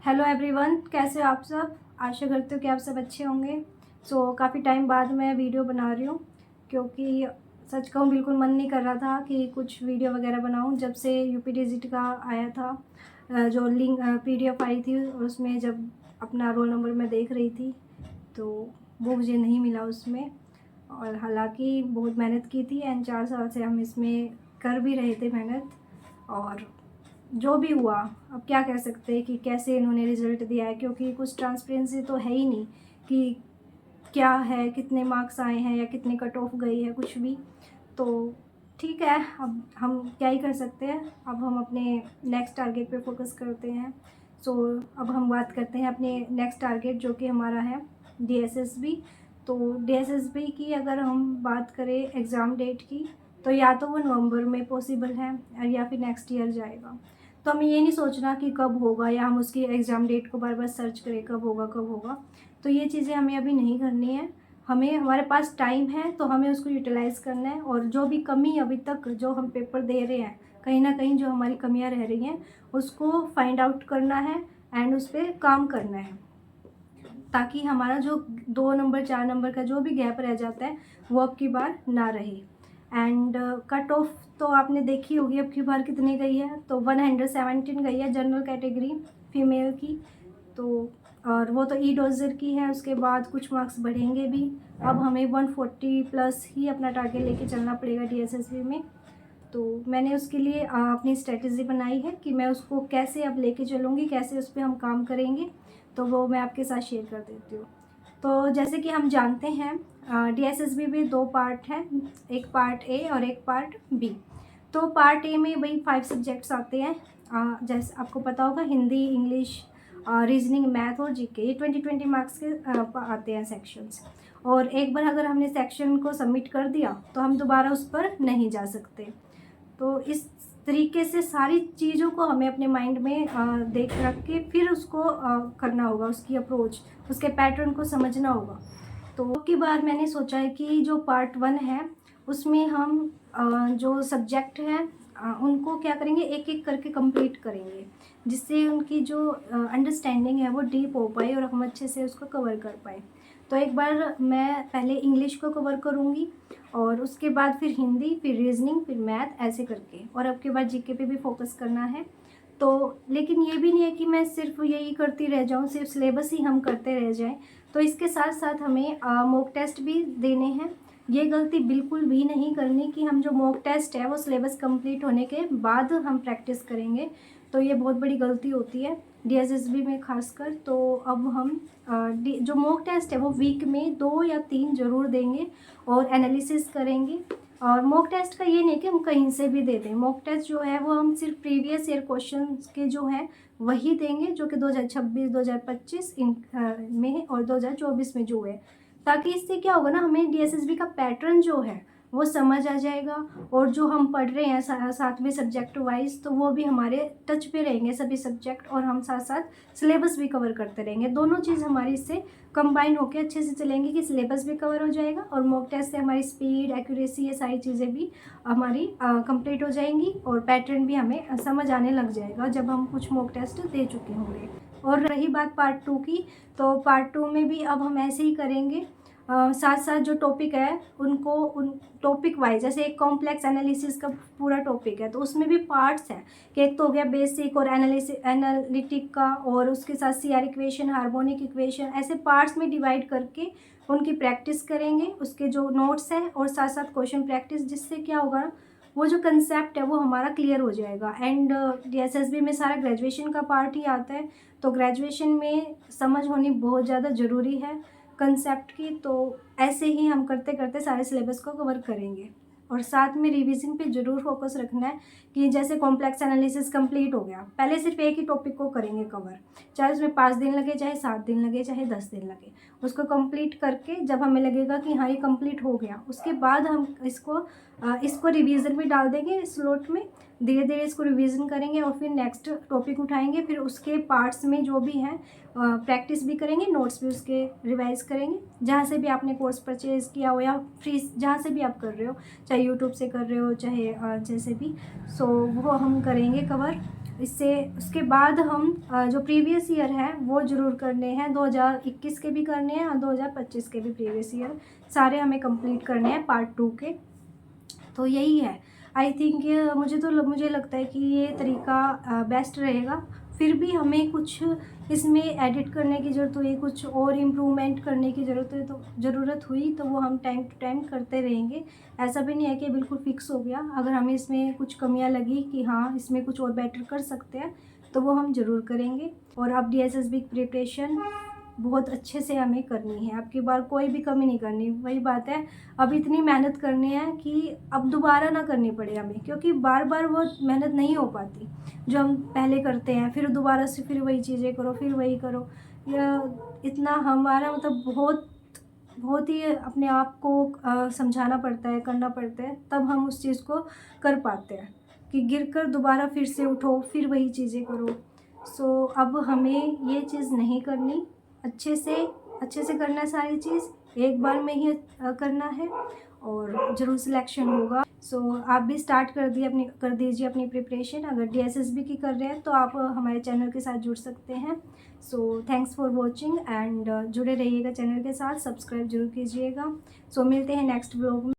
Hello everyone, कैसे हो आप सब। आशा करती हूँ कि आप सब अच्छे होंगे। काफ़ी टाइम बाद मैं वीडियो बना रही हूँ, क्योंकि सच कहूँ बिल्कुल मन नहीं कर रहा था कि कुछ वीडियो वगैरह बनाऊँ। जब से यूपी डिजिट का आया था, जो लिंक पीडीएफ आई थी, और उसमें जब अपना रोल नंबर मैं देख रही थी तो वो मुझे नहीं मिला उसमें। और हालांकि बहुत मेहनत की थी एंड 4 साल से हम इसमें कर भी रहे थे मेहनत। और जो भी हुआ, अब क्या कह सकते हैं कि कैसे इन्होंने रिज़ल्ट दिया है, क्योंकि कुछ ट्रांसपेरेंसी तो है ही नहीं कि क्या है, कितने मार्क्स आए हैं या कितनी कट ऑफ गई है, कुछ भी। तो ठीक है, अब हम क्या ही कर सकते हैं। अब हम अपने नेक्स्ट टारगेट पे फोकस करते हैं। अब हम बात करते हैं अपने नेक्स्ट टारगेट, जो कि हमारा है डीएसएसबी। तो डीएसएसबी की अगर हम बात करें एग्ज़ाम डेट की, तो या तो वो नवंबर में पॉसिबल है या फिर नेक्स्ट ईयर जाएगा। तो हमें ये नहीं सोचना कि कब होगा, या हम उसकी एग्ज़ाम डेट को बार बार सर्च करें कब होगा कब होगा। तो ये चीज़ें हमें अभी नहीं करनी है। हमारे पास टाइम है तो हमें उसको यूटिलाइज़ करना है। और जो भी कमी अभी तक जो हम पेपर दे रहे हैं, कहीं ना कहीं जो हमारी कमियां रह रही हैं, उसको फाइंड आउट करना है एंड उस पर काम करना है, ताकि हमारा जो 2 नंबर 4 नंबर का जो भी गैप रह जाता है वो अब की बार ना रहे। एंड कट ऑफ तो आपने देखी होगी अब की बार कितनी गई है। तो 117 गई है जनरल कैटेगरी फीमेल की। तो और वो तो ई डोजर की है, उसके बाद कुछ मार्क्स बढ़ेंगे भी। अब हमें 140 प्लस ही अपना टारगेट लेके चलना पड़ेगा डीएसएसबी में। तो मैंने उसके लिए अपनी स्ट्रेटजी बनाई है कि मैं उसको कैसे अब लेके चलूँगी, कैसे उस पर हम काम करेंगे। तो वो मैं आपके साथ शेयर कर देती हूँ। तो जैसे कि हम जानते हैं, डीएसएसबी में 2 पार्ट हैं, एक पार्ट ए और एक पार्ट बी। तो पार्ट ए में वही 5 सब्जेक्ट्स आते हैं। जैसे आपको पता होगा, हिंदी, इंग्लिश, रीजनिंग, मैथ और जीके, ये 20-20 मार्क्स के आते हैं सेक्शंस। और एक बार अगर हमने सेक्शन को सबमिट कर दिया तो हम दोबारा उस पर नहीं जा सकते। तो इस तरीके से सारी चीज़ों को हमें अपने माइंड में देख रख के फिर उसको करना होगा, उसकी अप्रोच, उसके पैटर्न को समझना होगा। तो अब की बार मैंने सोचा है कि जो पार्ट 1 है उसमें हम जो सब्जेक्ट हैं उनको क्या करेंगे, एक एक करके कंप्लीट करेंगे, जिससे उनकी जो अंडरस्टैंडिंग है वो डीप हो पाए और हम अच्छे से उसको कवर कर पाए। तो एक बार मैं पहले इंग्लिश को कवर करूँगी, और उसके बाद फिर हिंदी, फिर रीजनिंग, फिर मैथ, ऐसे करके। और अब के बाद जीके पे भी फोकस करना है। तो लेकिन ये भी नहीं है कि मैं सिर्फ यही करती रह जाऊँ, सिर्फ सिलेबस ही हम करते रह जाएं। तो इसके साथ साथ हमें मॉक टेस्ट भी देने हैं। ये गलती बिल्कुल भी नहीं करनी कि हम जो मॉक टेस्ट है वो सिलेबस कंप्लीट होने के बाद हम प्रैक्टिस करेंगे। तो ये बहुत बड़ी गलती होती है डीएसएसबी में खासकर। तो अब हम जो मॉक टेस्ट है वो वीक में 2 या 3 ज़रूर देंगे और एनालिसिस करेंगे। और मॉक टेस्ट का ये नहीं कि हम कहीं से भी दे दें। मॉक टेस्ट जो है वो हम सिर्फ प्रीवियस ईयर क्वेश्चन के जो हैं वही देंगे, जो कि 2026, 2025 में और 2024 में जो है। ताकि इससे क्या होगा ना, हमें डीएसएसबी का पैटर्न जो है वो समझ आ जाएगा। और जो हम पढ़ रहे हैं साथ में सब्जेक्ट वाइज, तो वो भी हमारे टच पे रहेंगे सभी सब्जेक्ट, और हम साथ साथ सिलेबस भी कवर करते रहेंगे। दोनों चीज़ हमारी इससे कंबाइन होकर अच्छे से चलेंगी कि सिलेबस भी कवर हो जाएगा और मॉक टेस्ट से हमारी स्पीड, एक्यूरेसी, ये सारी चीज़ें भी हमारी कंप्लीट हो जाएंगी। और पैटर्न भी हमें समझ आने लग जाएगा जब हम कुछ मॉक टेस्ट दे चुके होंगे। और रही बात पार्ट 2 की, तो पार्ट 2 में भी अब हम ऐसे ही करेंगे। साथ साथ जो टॉपिक है उनको उन टॉपिक वाइज, जैसे एक कॉम्प्लेक्स एनालिसिस का पूरा टॉपिक है तो उसमें भी पार्ट्स हैं कि एक तो हो गया बेसिक और एनालिटिक का, और उसके साथ सीआर इक्वेशन, हार्मोनिक इक्वेशन, ऐसे पार्ट्स में डिवाइड करके उनकी प्रैक्टिस करेंगे, उसके जो नोट्स हैं, और साथ साथ क्वेश्चन प्रैक्टिस, जिससे क्या होगा, वो जो कंसेप्ट है वो हमारा क्लियर हो जाएगा। एंड डीएसएसबी में सारा ग्रेजुएशन का पार्ट ही आता है, तो ग्रेजुएशन में समझ होनी बहुत ज़्यादा ज़रूरी है कंसेप्ट की। तो ऐसे ही हम करते करते सारे सिलेबस को कवर करेंगे। और साथ में रिवीजन पे ज़रूर फोकस रखना है कि जैसे कॉम्प्लेक्स एनालिसिस कंप्लीट हो गया, पहले सिर्फ एक ही टॉपिक को करेंगे कवर, चाहे उसमें 5 दिन लगे, चाहे 7 दिन लगे, चाहे 10 दिन लगे। उसको कंप्लीट करके जब हमें लगेगा कि हाँ ये कंप्लीट हो गया, उसके बाद हम इसको रिवीजन में डाल देंगे स्लॉट में। धीरे धीरे इसको रिवीजन करेंगे और फिर नेक्स्ट टॉपिक उठाएंगे, फिर उसके पार्ट्स में जो भी हैं प्रैक्टिस भी करेंगे, नोट्स भी उसके रिवाइज करेंगे। जहाँ से भी आपने कोर्स परचेज़ किया हो या फ्री जहाँ से भी आप कर रहे हो, चाहे यूट्यूब से कर रहे हो, चाहे जैसे भी, सो वो हम करेंगे कवर। इससे उसके बाद हम जो प्रीवियस ईयर है वो ज़रूर करने हैं, 2021 के भी करने हैं और 2025 के भी प्रीवियस ईयर सारे हमें कंप्लीट करने हैं पार्ट 2 के। तो यही है, आई थिंक मुझे लगता है कि ये तरीका बेस्ट रहेगा। फिर भी हमें कुछ इसमें एडिट करने की ज़रूरत हुई, कुछ और इम्प्रूवमेंट करने की ज़रूरत हुई तो वो हम टाइम टू टाइम करते रहेंगे। ऐसा भी नहीं है कि बिल्कुल फिक्स हो गया। अगर हमें इसमें कुछ कमियां लगी कि हाँ इसमें कुछ और बेटर कर सकते हैं तो वो हम ज़रूर करेंगे। और अब DSSB की प्रिपरेशन बहुत अच्छे से हमें करनी है, अब की बार कोई भी कमी नहीं करनी। वही बात है, अब इतनी मेहनत करनी है कि अब दोबारा ना करनी पड़े हमें, क्योंकि बार बार वो मेहनत नहीं हो पाती जो हम पहले करते हैं। फिर दोबारा से फिर वही चीज़ें करो, फिर वही करो, या इतना हमारा मतलब बहुत ही अपने आप को समझाना पड़ता है, करना पड़ता है, तब हम उस चीज़ को कर पाते हैं कि गिरकर दोबारा फिर से उठो, फिर वही चीज़ें करो। सो अब हमें ये चीज़ नहीं करनी, अच्छे से करना है सारी चीज़, एक बार में ही करना है और ज़रूर सिलेक्शन होगा। सो आप भी स्टार्ट कर दीजिए अपनी प्रिपरेशन। अगर DSSB की कर रहे हैं तो आप हमारे चैनल के साथ जुड़ सकते हैं। So thanks for watching and जुड़े रहिएगा चैनल के साथ, सब्सक्राइब जरूर कीजिएगा। सो मिलते हैं नेक्स्ट ब्लॉग में।